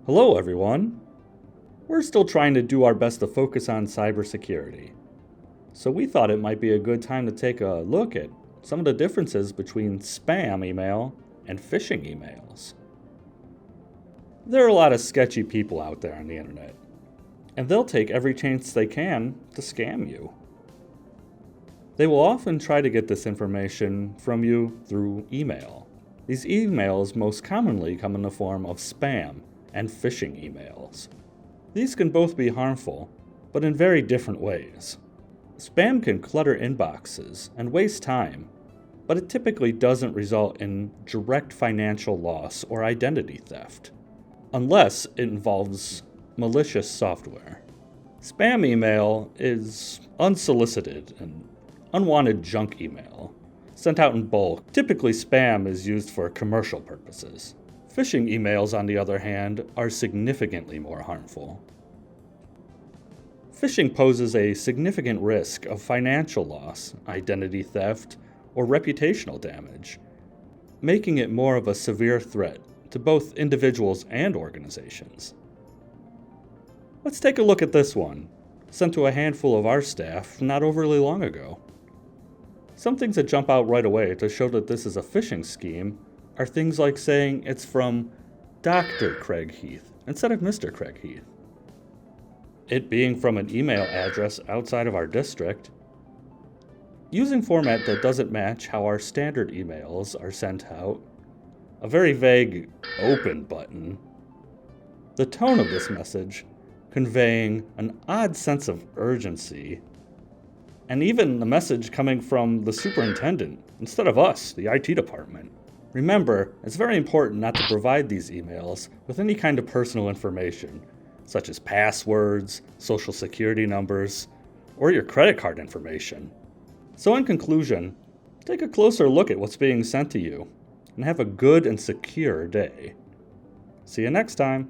Hello, everyone. We're still trying to do our best to focus on cybersecurity. So we thought it might be a good time to take a look at some of the differences between spam email and phishing emails. There are a lot of sketchy people out there on the internet, and they'll take every chance they can to scam you. They will often try to get this information from you through email. These emails most commonly come in the form of spam and phishing emails. These can both be harmful, but in very different ways. Spam can clutter inboxes and waste time, but it typically doesn't result in direct financial loss or identity theft, unless it involves malicious software. Spam email is unsolicited and unwanted junk email, sent out in bulk. Typically, spam is used for commercial purposes. Phishing emails, on the other hand, are significantly more harmful. Phishing poses a significant risk of financial loss, identity theft, or reputational damage, making it more of a severe threat to both individuals and organizations. Let's take a look at this one, sent to a handful of our staff not overly long ago. Some things that jump out right away to show that this is a phishing scheme are things like saying it's from Dr. Craig Heath instead of Mr. Craig Heath. It being from an email address outside of our district. Using format that doesn't match how our standard emails are sent out. A very vague open button. The tone of this message conveying an odd sense of urgency. And even the message coming from the superintendent instead of us, the IT department. Remember, it's very important not to provide these emails with any kind of personal information, such as passwords, social security numbers, or your credit card information. So in conclusion, take a closer look at what's being sent to you, and have a good and secure day. See you next time.